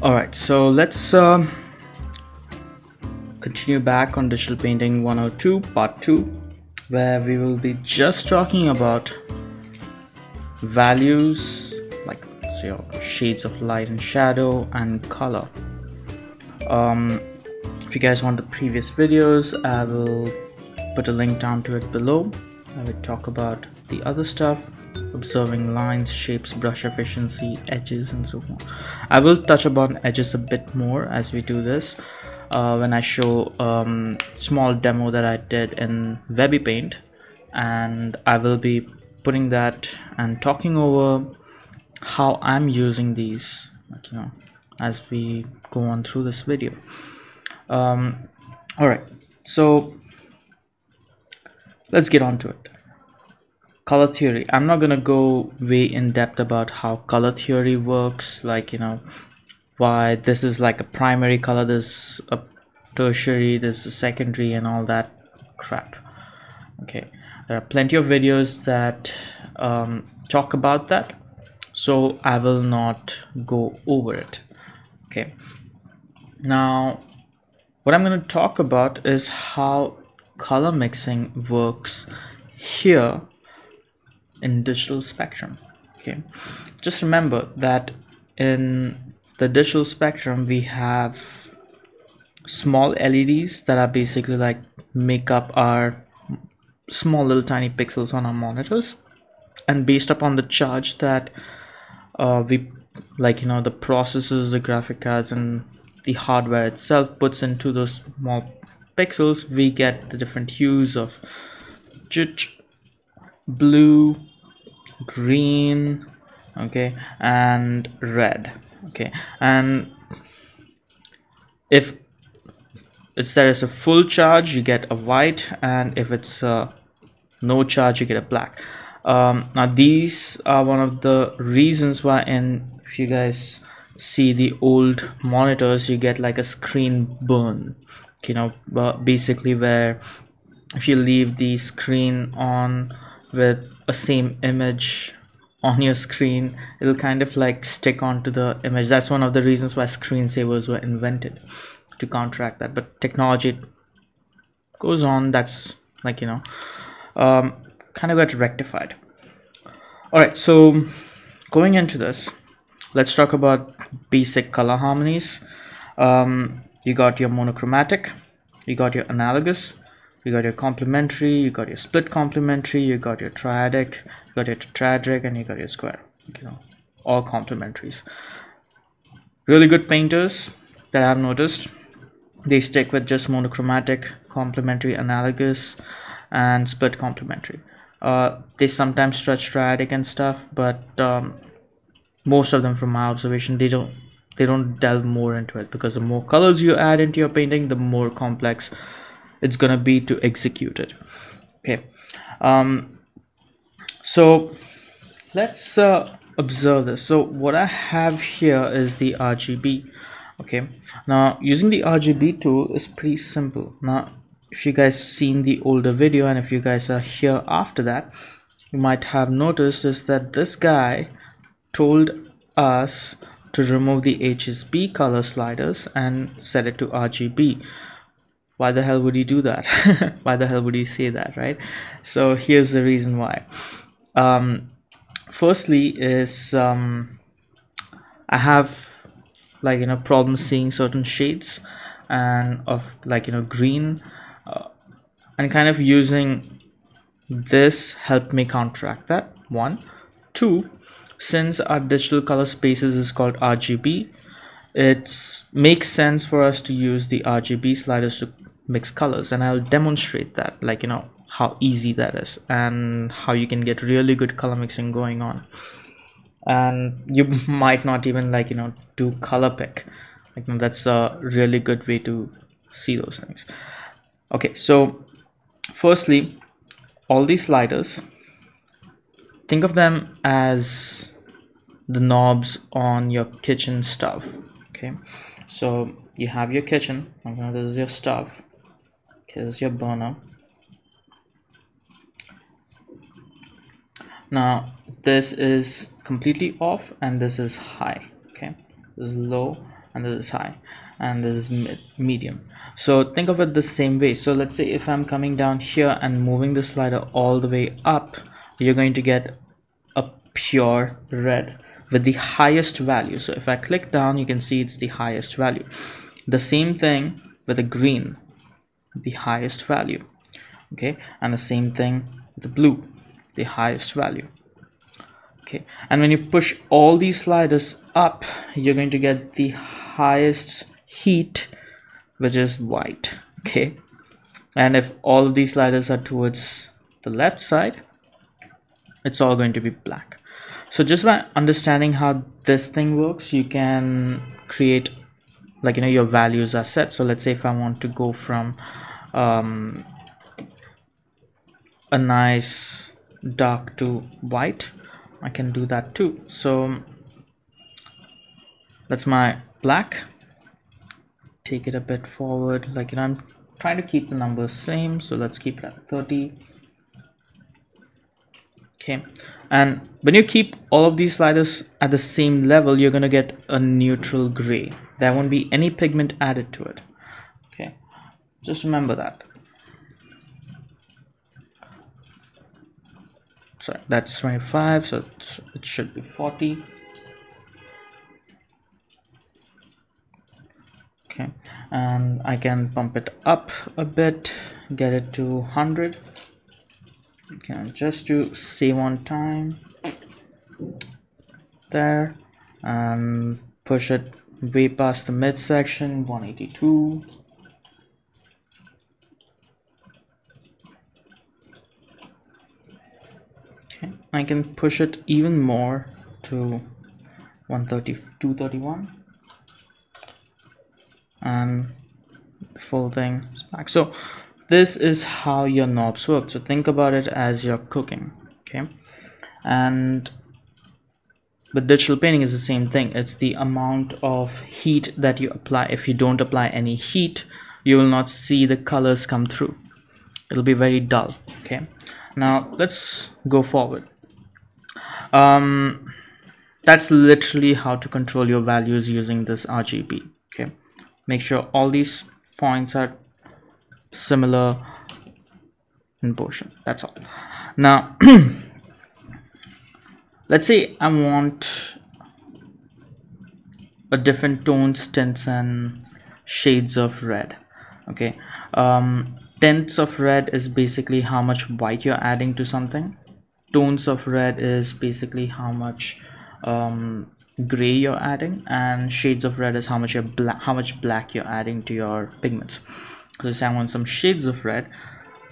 Alright, so let's continue back on Digital Painting 102 part 2, where we will be just talking about values like shades of light and shadow and color. If you guys want the previous videos, I will put a link down to it below. I will talk about the other stuff, observing lines, shapes, brush efficiency, edges, and so on. I will touch upon edges a bit more as we do this when I show small demo that I did in Webby Paint, and I will be putting that and talking over how I'm using these, as we go on through this video. All right, so let's get on to it. Color theory. I'm not gonna go way in depth about how color theory works, why this is like a primary color, this a tertiary, this is a secondary, and all that crap. Okay, there are plenty of videos that talk about that, so I will not go over it. Okay, now what I'm going to talk about is how color mixing works here in digital spectrum. Okay, just remember that in the digital spectrum we have small LEDs that are basically like make up our small little tiny pixels on our monitors, and based upon the charge that we the processors, the graphic cards, and the hardware itself puts into those small pixels, we get the different hues of blue, green, okay, and red. Okay, and if there is a full charge, you get a white, and if it's no charge, you get a black. Now these are one of the reasons why if you guys see the old monitors, you get like a screen burn, basically where if you leave the screen on with a same image on your screen, it'll kind of like stick onto the image. That's one of the reasons why screensavers were invented, to counteract that, but technology goes on. That's kind of got rectified. All right, so going into this, let's talk about basic color harmonies. You got your monochromatic, you got your analogous, you got your complementary, you got your split complementary, you got your triadic, you got your tetradic, and you got your square. All complementaries. Really good painters that I've noticed, they stick with just monochromatic, complementary, analogous, and split complementary. They sometimes stretch triadic and stuff, but most of them, from my observation, they don't delve more into it, because the more colors you add into your painting, the more complex it's gonna be to execute it. Okay, so let's observe this. So what I have here is the RGB. Okay, now using the RGB tool is pretty simple. Now if you guys seen the older video, and if you guys are here after that, you might have noticed is that this guy told us to remove the HSB color sliders and set it to RGB. Why the hell would he do that? Why the hell would he say that, right? So here's the reason why. Firstly is I have problems seeing certain shades and of green, and kind of using this helped me counteract that. One, two, since our digital color spaces is called RGB, it makes sense for us to use the RGB sliders to mix colors, and I'll demonstrate that, how easy that is and how you can get really good color mixing going on. And you might not even do color pick, that's a really good way to see those things. Okay, so firstly, all these sliders, think of them as the knobs on your kitchen stove. Okay, so you have your kitchen, this is your stove, okay, this is your burner. Now this is completely off and this is high. Okay, this is low and this is high, and this is medium. So think of it the same way. So let's say if I'm coming down here and moving the slider all the way up, you're going to get a pure red with the highest value. So if I click down, you can see it's the highest value. The same thing with the green, the highest value. Okay, and the same thing with the blue, the highest value. Okay, and when you push all these sliders up, you're going to get the highest heat, which is white. Okay, and if all of these sliders are towards the left side, it's all going to be black. So just by understanding how this thing works, you can create, like, your values are set. So let's say if I want to go from a nice dark to white, I can do that too. So that's my black. Take it a bit forward, like, I'm trying to keep the numbers same, so let's keep it at 30. Okay, and when you keep all of these sliders at the same level, you're going to get a neutral gray. There won't be any pigment added to it. Okay, just remember that. Sorry, that's 25, so it should be 40. Okay, and I can pump it up a bit, get it to 100. Okay, just to save on time, there, and push it way past the midsection, 182. Okay, I can push it even more to 130, 231, and the full thing is back. So this is how your knobs work. So think about it as you're cooking. Okay, and with digital painting is the same thing. It's the amount of heat that you apply. If you don't apply any heat, you will not see the colors come through. It'll be very dull. Okay, now let's go forward. That's literally how to control your values using this RGB. Okay, make sure all these points are similar in portion. That's all. Now let's say I want a different tones, tints, and shades of red. Okay, tints of red is basically how much white you're adding to something. Tones of red is basically how much gray you're adding, and shades of red is how much black you're adding to your pigments. So say I want some shades of red.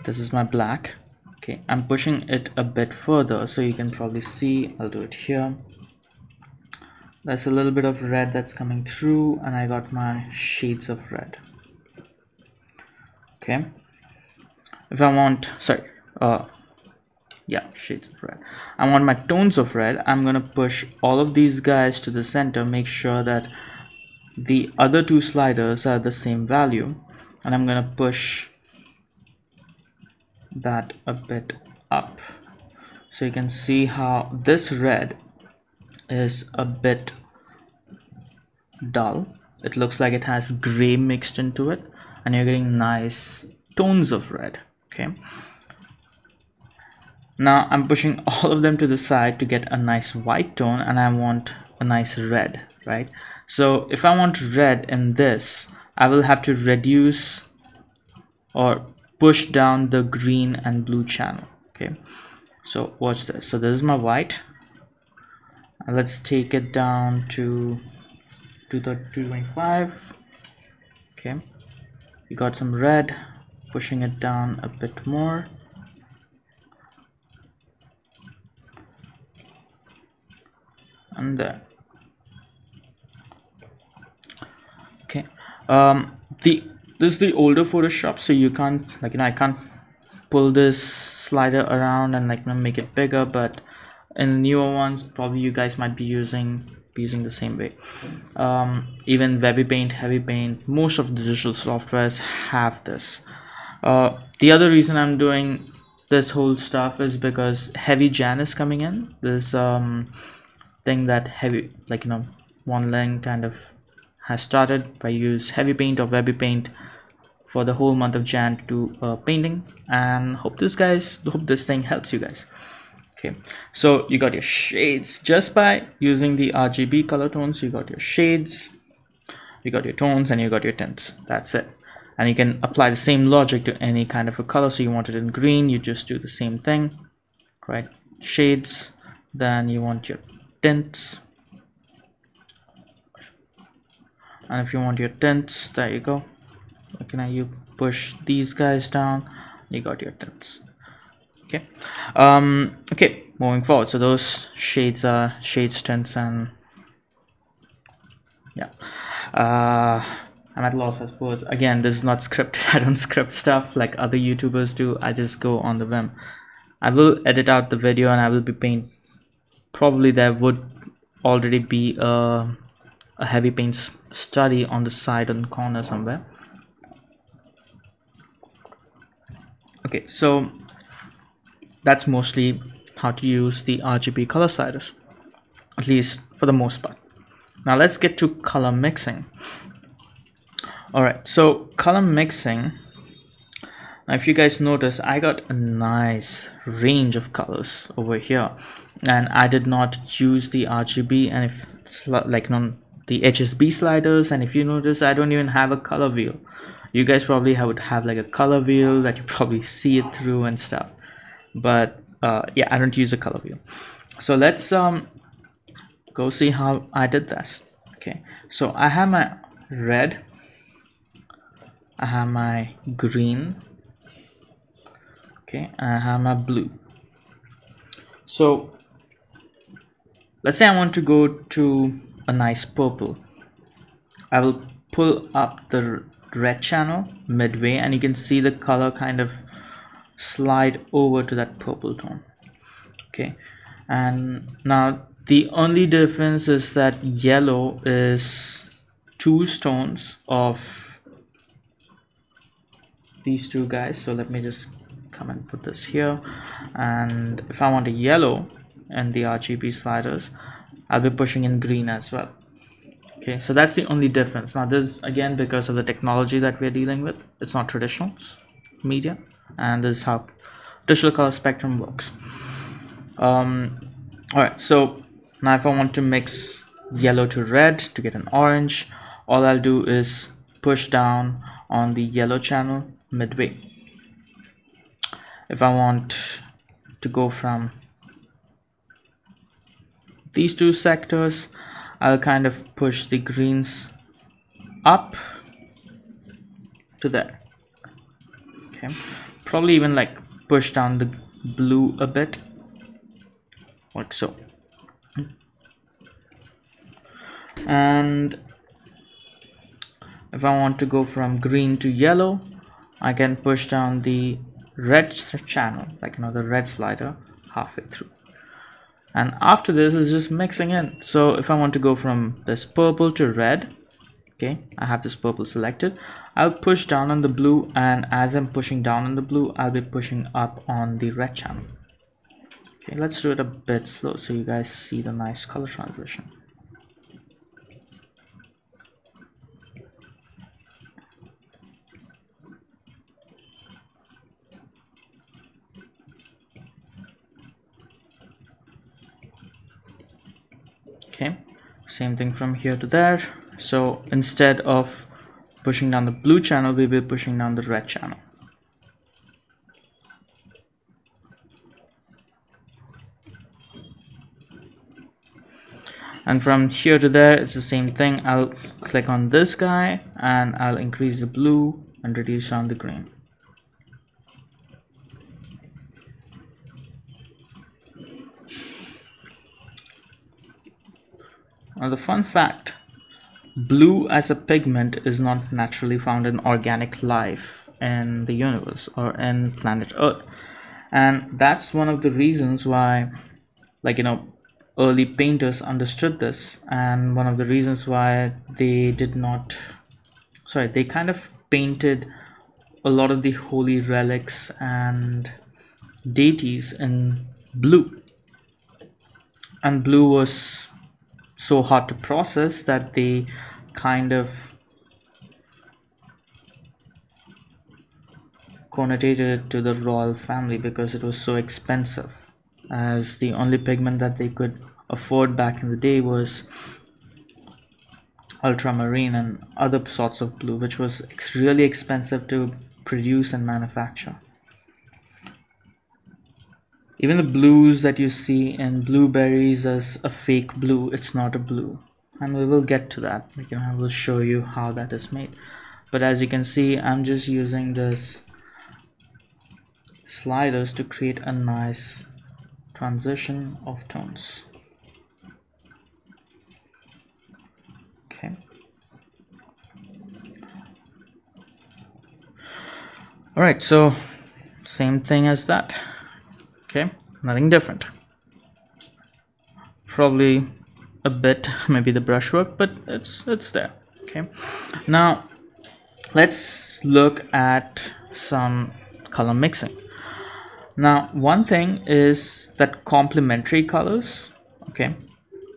This is my black. Okay, I'm pushing it a bit further, so you can probably see. I'll do it here. There's a little bit of red that's coming through, and I got my shades of red. Okay, if I want, yeah, shades of red. I want my tones of red. I'm gonna push all of these guys to the center, make sure that the other two sliders are the same value, and I'm gonna push that a bit up, so you can see how this red is a bit dull. It looks like it has gray mixed into it, and you're getting nice tones of red. Okay, now I'm pushing all of them to the side to get a nice white tone, and I want a nice red, right? So if I want red in this, I will have to reduce or push down the green and blue channel. Okay, so watch this. So this is my white, and let's take it down to 225. Okay, we got some red, pushing it down a bit more, and there. Okay, this is the older Photoshop, so you can't, I can't pull this slider around and make it bigger, but in newer ones probably you guys might be using the same way. Even Webby Paint, Heavy Paint, most of the digital softwares have this. The other reason I'm doing this whole stuff is because Heavy Jan is coming in. This thing that heavy, one lane kind of has started. I use heavy paint or webby paint for the whole month of Jan to do painting, and hope this thing helps you guys. Okay, so you got your shades just by using the RGB color tones. You got your shades, you got your tones, and you got your tints. That's it. And you can apply the same logic to any kind of a color. So you want it in green, you just do the same thing, right? Shades, then you want your tints, and if you want your tints, there you go. Okay, now you push these guys down, you got your tints. Okay, okay, moving forward. So those shades are shades, tints, and yeah. I'm at loss, I suppose. Again, this is not scripted. I don't script stuff like other YouTubers do. I just go on the whim. I will edit out the video and I will be paint. Probably there would already be a heavy paint study on the side and corner somewhere. Okay, so that's mostly how to use the RGB color sliders, at least for the most part. Now let's get to color mixing. Alright, so color mixing. Now if you guys notice, I got a nice range of colors over here, and I did not use the RGB and if it's like on the HSB sliders. And if you notice, I don't even have a color wheel. You guys probably would have like a color wheel that you probably see it through and stuff, but yeah, I don't use a color wheel. So let's go see how I did this. Okay, so I have my red, I have my green, okay, and I have my blue. So let's say I want to go to a nice purple. I will pull up the red channel midway, and you can see the color kind of slide over to that purple tone. Okay, and now the only difference is that yellow is 2 stones of these two guys. So let me just come and put this here, and if I want a yellow and the RGB sliders, I'll be pushing in green as well. Okay, so that's the only difference. Now this, again, because of the technology that we're dealing with, it's not traditional media, and this is how digital color spectrum works. Alright, so now if I want to mix yellow to red to get an orange, all I'll do is push down on the yellow channel midway. If I want to go from these two sectors, I'll kind of push the greens up to there. Okay, probably even like push down the blue a bit, like so. And if I want to go from green to yellow, I can push down the red channel, like the red slider, halfway through. And after this is just mixing in. So if I want to go from this purple to red, okay, I have this purple selected, I'll push down on the blue, and as I'm pushing down on the blue, I'll be pushing up on the red channel. Okay, let's do it a bit slow so you guys see the nice color transition. Okay, same thing from here to there. So instead of pushing down the blue channel, we'll be pushing down the red channel. And from here to there, it's the same thing. I'll click on this guy and I'll increase the blue and reduce down the green. Now the fun fact, blue as a pigment is not naturally found in organic life in the universe or in planet Earth. And that's one of the reasons why, like, early painters understood this, and one of the reasons why they kind of painted a lot of the holy relics and deities in blue. And blue was so hard to process that they kind of connotated it to the royal family because it was so expensive, as the only pigment that they could afford back in the day was ultramarine and other sorts of blue, which was really expensive to produce and manufacture. Even the blues that you see in blueberries as a fake blue, it's not a blue, and we will get to that. I will show you how that is made. But as you can see, I'm just using this sliders to create a nice transition of tones. Okay. All right, so same thing as that. Okay, nothing different. Probably a bit, maybe the brushwork, but it's there. Okay, now let's look at some color mixing. Now, one thing is that complementary colors, okay,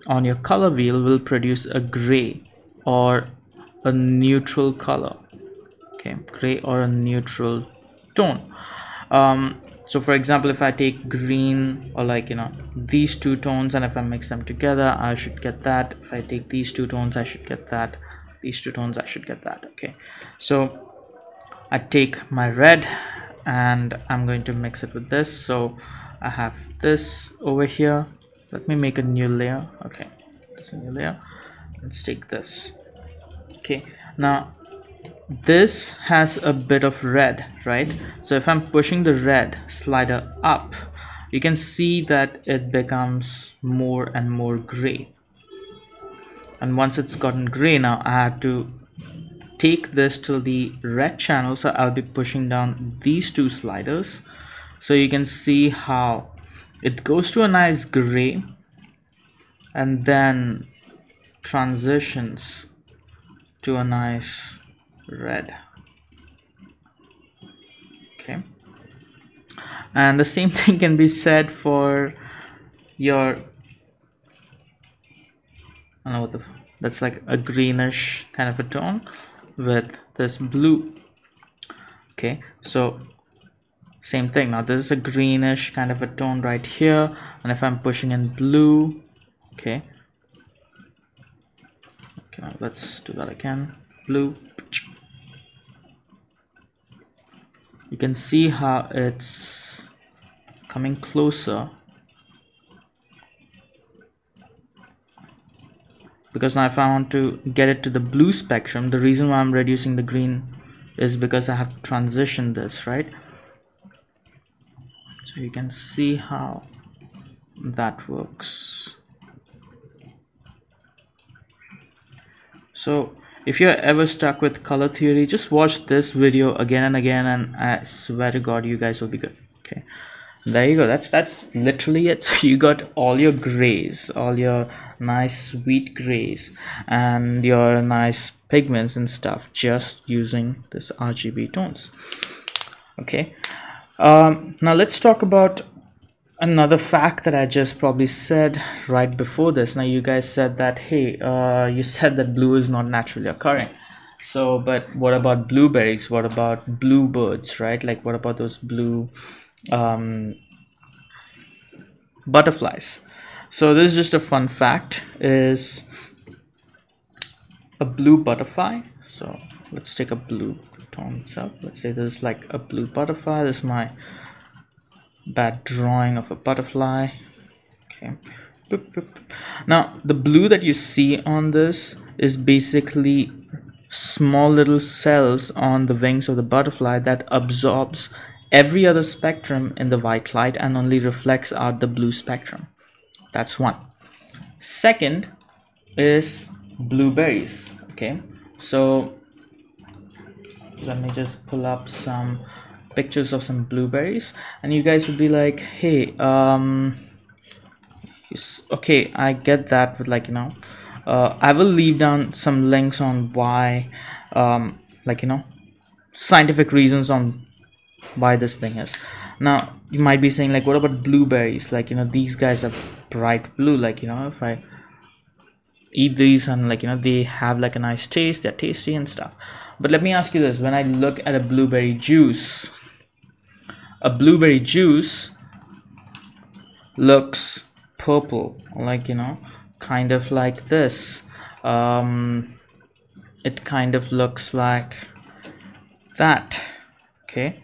on your color wheel will produce a gray or a neutral color. Okay, gray or a neutral tone. So for example, if I take green or these two tones, and if I mix them together, I should get that. If I take these two tones, I should get that. These two tones, I should get that. Okay, so I take my red and I'm going to mix it with this. So I have this over here. Let me make a new layer. Okay, that's a new layer. Let's take this. Okay, now this has a bit of red, right? So if I'm pushing the red slider up, you can see that it becomes more and more gray. And once it's gotten gray, now I have to take this to the red channel. So I'll be pushing down these two sliders, so you can see how it goes to a nice gray and then transitions to a nice red. Okay, and the same thing can be said for your, I don't know what that's like a greenish kind of a tone with this blue. Okay, so same thing. Now this is a greenish kind of a tone right here, and if I'm pushing in blue, okay, now let's do that again. Blue, you can see how it's coming closer, because now if I want to get it to the blue spectrum, the reason why I'm reducing the green is because I have to transition this, right? So you can see how that works. So if you're ever stuck with color theory, just watch this video again and again, and I swear to God, you guys will be good. Okay, there you go. That's literally it. So you got all your grays, all your nice sweet grays, and your nice pigments and stuff, just using this RGB tones. Okay, now let's talk about another fact that I just probably said right before this. Now you guys said that, hey, you said that blue is not naturally occurring. So, but what about blueberries? What about bluebirds, right? Like, what about those blue butterflies? So this is just a fun fact, is a blue butterfly. So let's take a blue tone itself. Let's say this is like a blue butterfly. This is my bad drawing of a butterfly. Okay, boop, boop. Now the blue that you see on this is basically small little cells on the wings of the butterfly that absorbs every other spectrum in the white light and only reflects out the blue spectrum. That's one. Second is blueberries. Okay, so let me just pull up some pictures of some blueberries, and you guys would be like, hey, okay, I get that, but I will leave down some links on why, scientific reasons on why this thing is. Now you might be saying, like, what about blueberries? These guys are bright blue. If I eat these and like, you know, they have like a nice taste, they're tasty and stuff. But let me ask you this: when I look at a blueberry juice looks purple, like, you know, kind of like this. It kind of looks like that. Okay,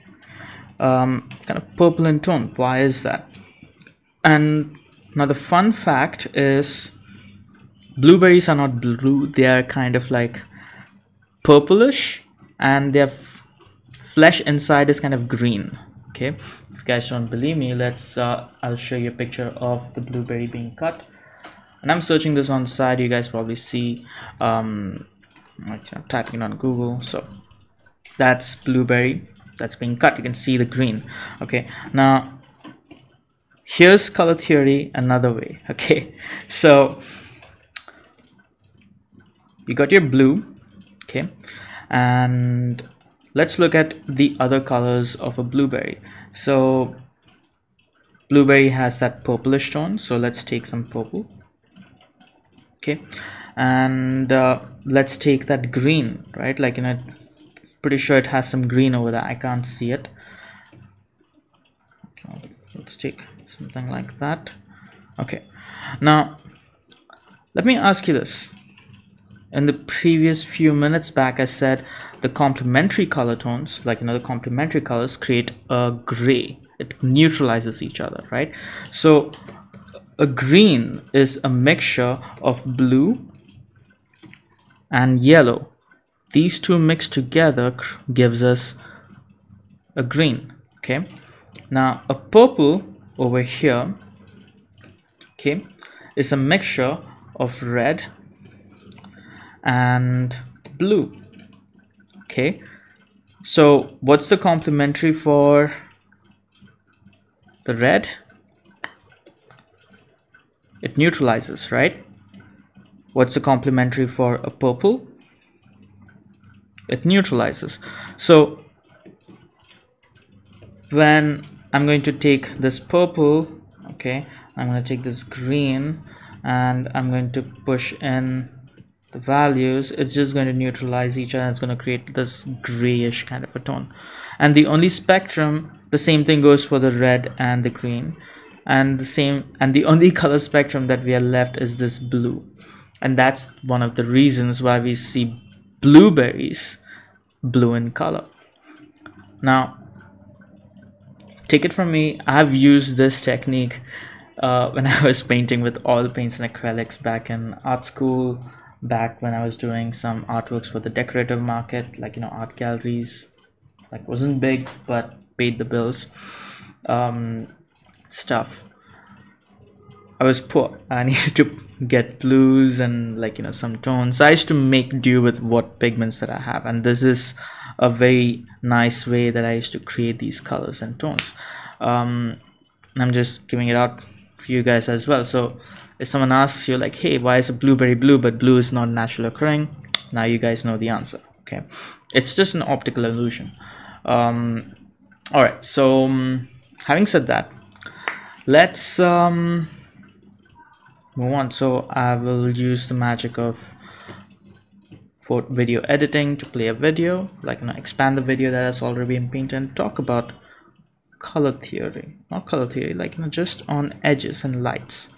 kind of purple in tone. Why is that? And now the fun fact is, blueberries are not blue, they are kind of like purplish, and their flesh inside is kind of green. Okay, if you guys don't believe me, let's I'll show you a picture of the blueberry being cut. And I'm searching this on the side, you guys probably see like, you know, typing it on Google. So that's blueberry that's being cut, you can see the green. Okay, now here's color theory another way. Okay, so you got your blue, okay, and let's look at the other colors of a blueberry. So blueberry has that purplish tone, so let's take some purple. Okay, and let's take that green, right? Like, you know, pretty sure it has some green over there, I can't see it. Okay, let's take something like that. Okay, now let me ask you this. In the previous few minutes back, I said the complementary color tones, like, you know, the complementary colors create a gray. It neutralizes each other, right? So a green is a mixture of blue and yellow. These two mixed together gives us a green. Okay, now a purple over here, okay, is a mixture of red and blue. Okay, so what's the complementary for the red? It neutralizes, right? What's the complementary for a purple? It neutralizes. So when I'm going to take this purple, okay, I'm going to take this green and I'm going to push in the values, it's just going to neutralize each other, and it's going to create this grayish kind of a tone. And the only spectrum, the same thing goes for the red and the green, and the only color spectrum that we are left is this blue. And that's one of the reasons why we see blueberries blue in color. Now take it from me, I've used this technique when I was painting with oil paints and acrylics back in art school, back when I was doing some artworks for the decorative market, like, you know, art galleries. Like, wasn't big but paid the bills. Stuff. I was poor, I needed to get blues and, like, you know, some tones. So I used to make do with what pigments that I have, and this is a very nice way that I used to create these colors and tones. I'm just giving it out for you guys as well. So if someone asks you like, hey, why is a blueberry blue but blue is not naturally occurring, now you guys know the answer. Okay, it's just an optical illusion. All right, so having said that, let's move on. So I will use the magic of for video editing to play a video, like, you know, expand the video that has already been painted and talk about color theory. Not color theory, like, you know, just on edges and lights.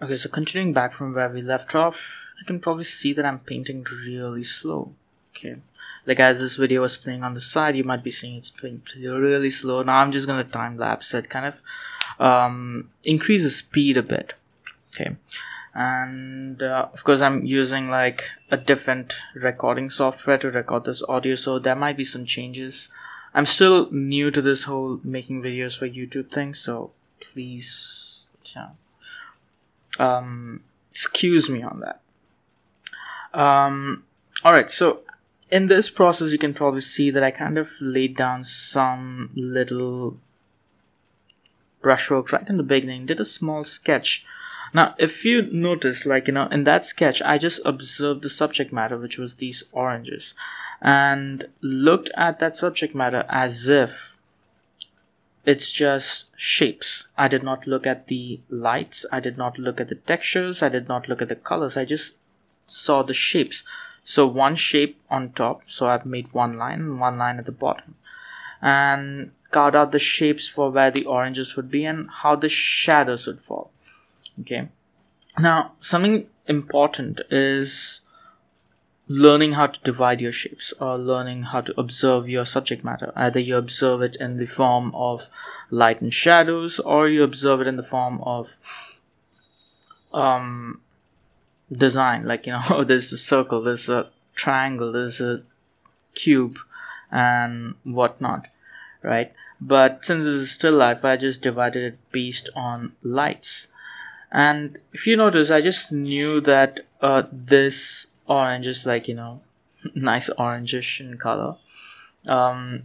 Okay, so continuing back from where we left off, you can probably see that I'm painting really slow. Okay, like, as this video was playing on the side, you might be seeing it's playing really slow. Now I'm just gonna time lapse it, kind of increase the speed a bit. Okay, and of course I'm using like a different recording software to record this audio, so there might be some changes. I'm still new to this whole making videos for YouTube thing, so please, yeah, excuse me on that. Alright, so in this process you can probably see that I kind of laid down some little brushwork right in the beginning, did a small sketch. Now if you notice, like, you know, in that sketch I just observed the subject matter, which was these oranges, and looked at that subject matter as if it's just shapes. I did not look at the lights, I did not look at the textures, I did not look at the colors, I just saw the shapes. So one shape on top, so I've made one line and one line at the bottom, and carved out the shapes for where the oranges would be and how the shadows would fall. Okay, now something important is learning how to divide your shapes, or learning how to observe your subject matter. Either you observe it in the form of light and shadows, or you observe it in the form of design, like, there's a circle, there's a triangle, there's a cube and whatnot, right? But since this is still life, I just divided it based on lights. And if you notice, I just knew that this orange is like, nice orangish in color, and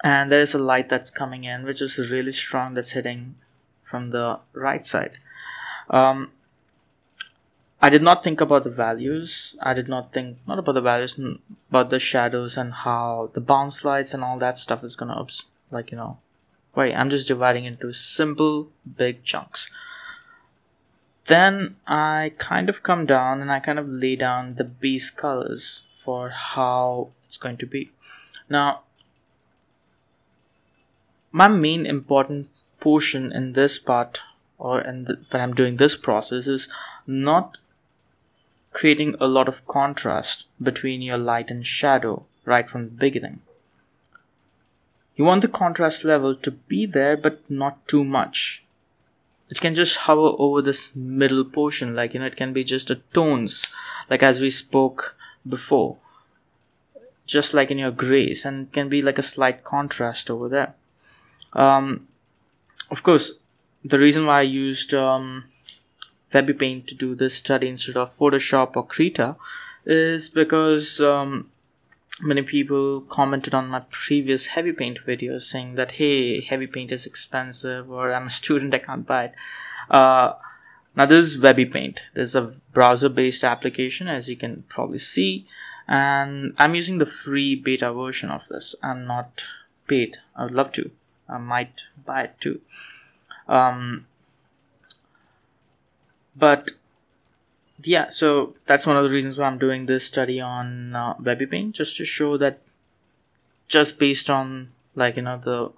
there's a light that's coming in which is really strong, that's hitting from the right side. I did not think about the values. I did not think not about the values, but the shadows and how the bounce lights and all that stuff is gonna vary. I'm just dividing into simple big chunks. Then I kind of come down and I kind of lay down the base colors for how it's going to be. Now, my main important portion in this part, or when I'm doing this process, is not creating a lot of contrast between your light and shadow right from the beginning. You want the contrast level to be there, but not too much. It can just hover over this middle portion, like, it can be just a tones, like as we spoke before, just like in your grays, and it can be like a slight contrast over there. Of course, the reason why I used Webby Paint to do this study instead of Photoshop or Krita is because many people commented on my previous heavy paint videos saying that, hey, heavy paint is expensive, or I'm a student, I can't buy it. Now this is Webby Paint. This is a browser based application, as you can probably see, and I'm using the free beta version of this. I'm not paid. I would love to. I might buy it too. But yeah, so that's one of the reasons why I'm doing this study on Webby Paint, just to show that just based on the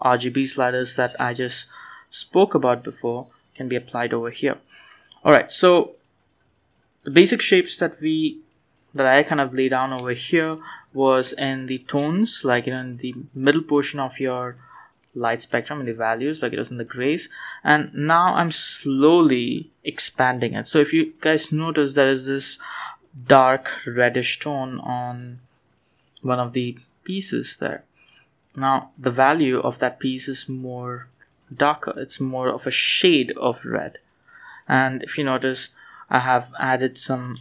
RGB sliders that I just spoke about before can be applied over here. Alright, so the basic shapes that I kind of lay down over here was in the tones, in the middle portion of your light spectrum, in the values, like it is in the grays, and now I'm slowly expanding it. So if you guys notice, there is this dark reddish tone on one of the pieces there. Now the value of that piece is more darker, it's more of a shade of red. And if you notice, I have added some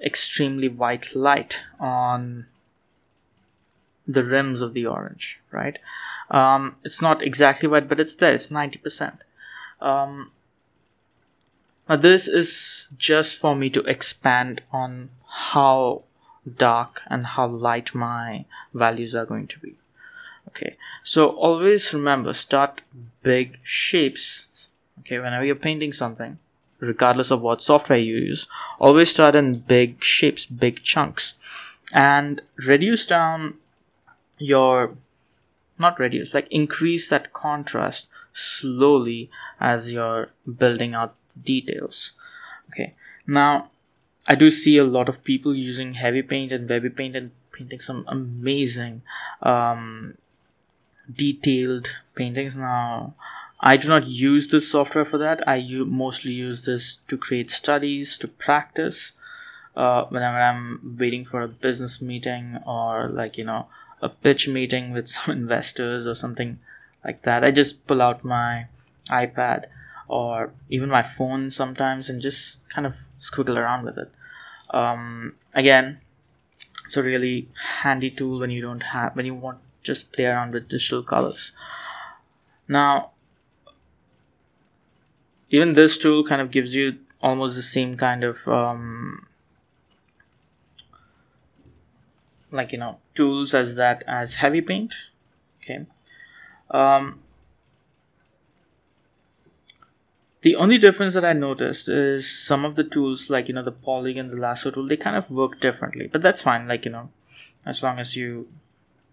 extremely white light on the rims of the orange, right? It's not exactly white, but it's there, it's 90%. Now this is just for me to expand on how dark and how light my values are going to be. Okay, so always remember, start big shapes. Okay, whenever you're painting something, regardless of what software you use, always start in big shapes, big chunks, and reduce down your, not reduce, like increase that contrast slowly as you're building out the details. Okay, now I do see a lot of people using heavy paint and Webby Paint and painting some amazing detailed paintings. Now I do not use this software for that. I mostly use this to create studies, to practice whenever I'm waiting for a business meeting, or a pitch meeting with some investors or something like that. I just pull out my iPad or even my phone sometimes and just kind of squiggle around with it. Again, it's a really handy tool when you want to just play around with digital colors. Now, even this tool kind of gives you almost the same kind of tools as Heavy Paint. Okay, The only difference that I noticed is some of the tools, like, the polygon, the lasso tool, they kind of work differently. But that's fine, like, as long as you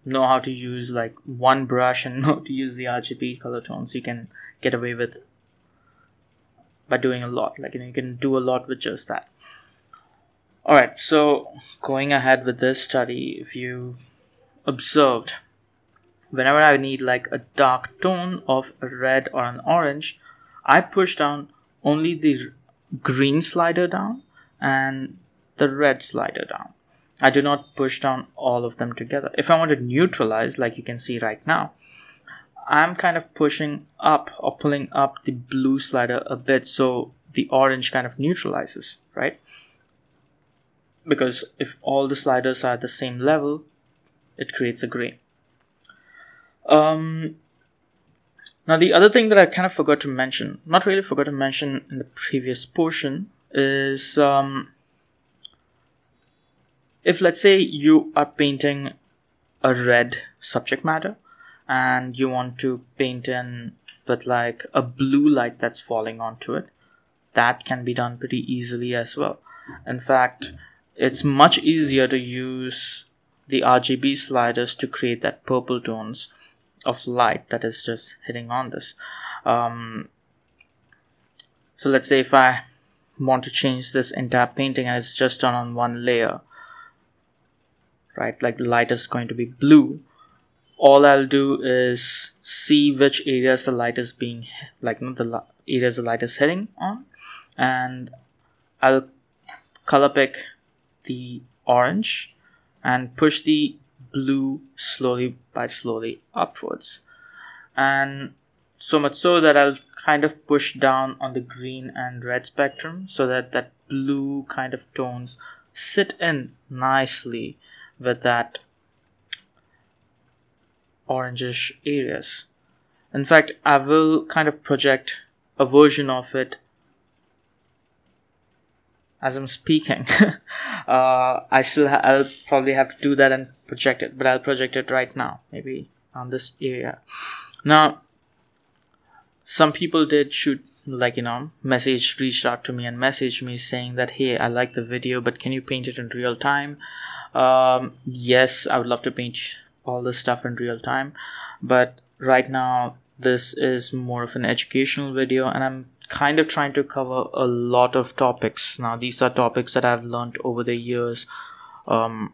know how to use like one brush and know to use the RGB color tones, you can get away with by doing a lot. Like, you can do a lot with just that. Alright, so going ahead with this study, if you observed, whenever I need like a dark tone of a red or an orange, I push down only the green slider down and the red slider down. I do not push down all of them together. If I want to neutralize, like you can see right now, I'm kind of pushing up or pulling up the blue slider a bit so the orange kind of neutralizes, right? Because if all the sliders are at the same level, it creates a green. Now the other thing that I kind of forgot to mention, not really forgot to mention in the previous portion, is if let's say you are painting a red subject matter and you want to paint in with like a blue light that's falling onto it, that can be done pretty easily as well. In fact, it's much easier to use the RGB sliders to create that purple tones of light that is just hitting on this. So let's say if I want to change this entire painting and it's just done on one layer, right, like the light is going to be blue, all I'll do is see which areas the light is being, like the areas the light is hitting on, and I'll color pick the orange and push the blue slowly upwards, and so much so that I'll kind of push down on the green and red spectrum so that that blue kind of tones sit in nicely with that orangish areas. In fact, I will kind of project a version of it as I'm speaking. I'll probably have to do that and project it, but I'll project it right now, maybe on this area. Now, some people did shoot, like, reached out to me and messaged me saying that, hey, I like the video, but can you paint it in real time? Yes, I would love to paint all this stuff in real time, but right now this is more of an educational video and I'm kind of trying to cover a lot of topics. Now these are topics that I've learned over the years of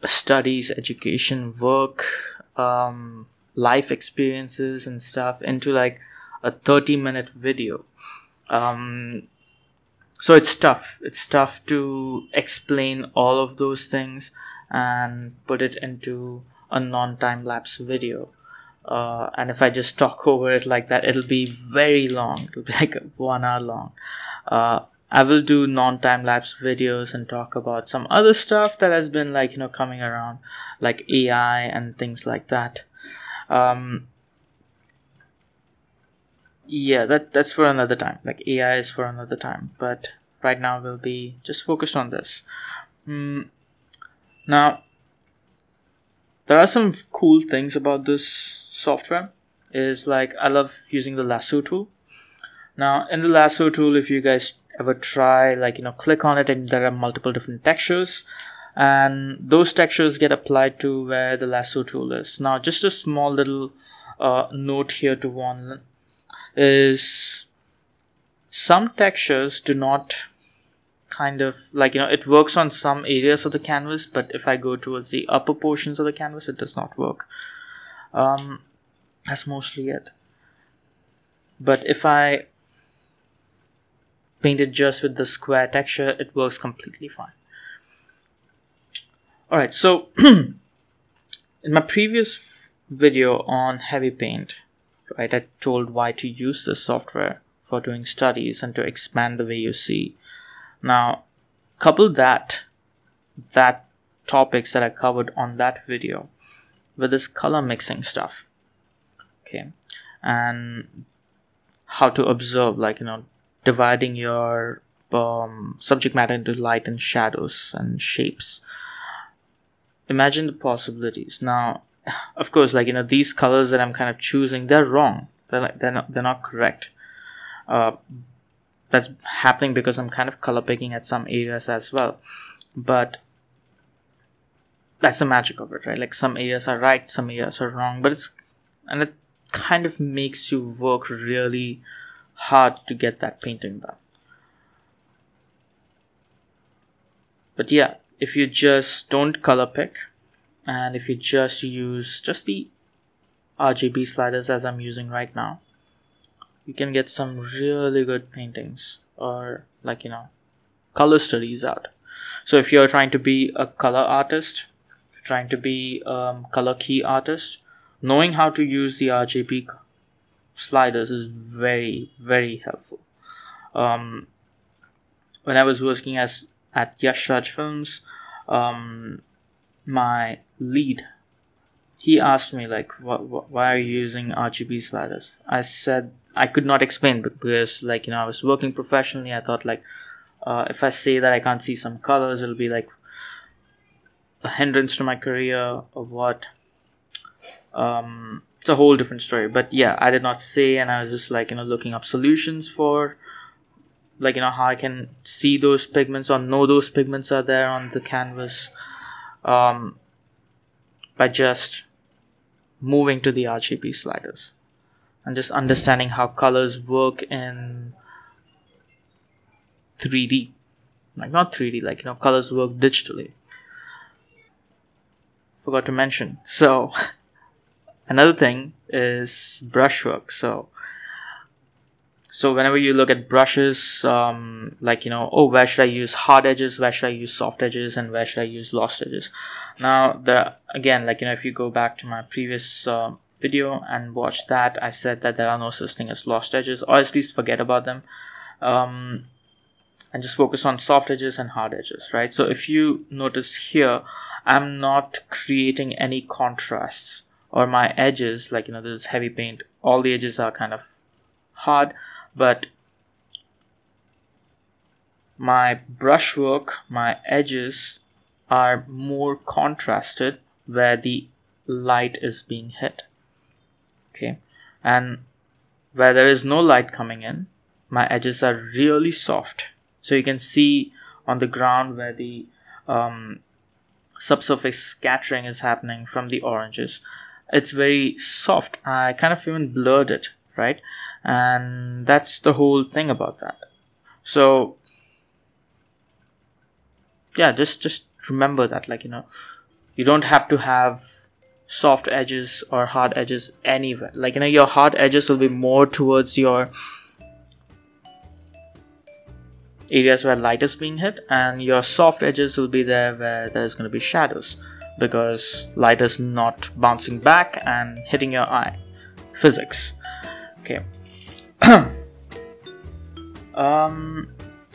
studies, education, work, life experiences and stuff into like a 30-minute video. So it's tough to explain all of those things and put it into a non-time-lapse video. And if I just talk over it like that, it'll be very long. It'll be like 1 hour long. I will do non-time-lapse videos and talk about some other stuff that has been like, coming around, like AI and things like that. Yeah, that's for another time. Like AI is for another time, but right now we'll be just focused on this. Now, there are some cool things about this software. Is like, I love using the lasso tool. Now in the lasso tool, if you guys ever try, like, click on it and there are multiple different textures, and those textures get applied to where the lasso tool is. Now just a small little note here to warn is some textures do not kind of like, it works on some areas of the canvas, but if I go towards the upper portions of the canvas, it does not work. That's mostly it. But if I paint it just with the square texture, it works completely fine. Alright, so in my previous video on heavy paint, right, I told why to use this software for doing studies and to expand the way you see. Now, couple that topics that I covered on that video with this color mixing stuff, okay, and how to observe, like, dividing your subject matter into light and shadows and shapes. Imagine the possibilities. Now, of course, like, these colors that I'm kind of choosing, they're wrong. they're not correct. That's happening because I'm kind of color picking at some areas as well, but that's the magic of it, right? Like some areas are right, some areas are wrong, but it kind of makes you work really hard to get that painting done. But yeah, if you just don't color pick, and if you just use just the RGB sliders as I'm using right now, you can get some really good paintings, or like, you know, color studies out. So if you're trying to be a color artist, trying to be color key artist, knowing how to use the RGB sliders is very, very helpful. When I was working at Yash Raj Films, my lead, he asked me like, why are you using RGB sliders? I said I could not explain, because like, you know, I was working professionally. I thought like, if I say that I can't see some colors, it'll be like a hindrance to my career or what. It's a whole different story. But yeah, I did not say, and I was just like, you know, looking up solutions for like, you know, how I can see those pigments or know those pigments are there on the canvas, by just moving to the RGB sliders and just understanding how colors work in 3D. Like not 3D, like, you know, colors work digitally. Forgot to mention. So another thing is brushwork. So whenever you look at brushes, like, you know, oh, where should I use hard edges, where should I use soft edges, and where should I use lost edges? Now, again, like, you know, if you go back to my previous video and watch that, I said that there are no such thing as lost edges, or at least forget about them, and just focus on soft edges and hard edges, right? So if you notice here, I'm not creating any contrasts, or my edges, like, you know, this is heavy paint, all the edges are kind of hard, but my brushwork, my edges are more contrasted where the light is being hit. Okay, and where there is no light coming in, my edges are really soft. So you can see on the ground where the subsurface scattering is happening from the oranges, it's very soft. I kind of even blurred it, right? And that's the whole thing about that. So yeah, just remember that, like, you know, you don't have to have soft edges or hard edges anywhere. Like, you know, your hard edges will be more towards your areas where light is being hit, and your soft edges will be there where there's going to be shadows, because light is not bouncing back and hitting your eye. Physics. Okay.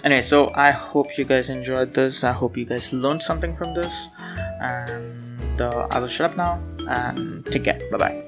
Anyway, so I hope you guys enjoyed this. I hope you guys learned something from this, and I will shut up now and take care. Bye bye.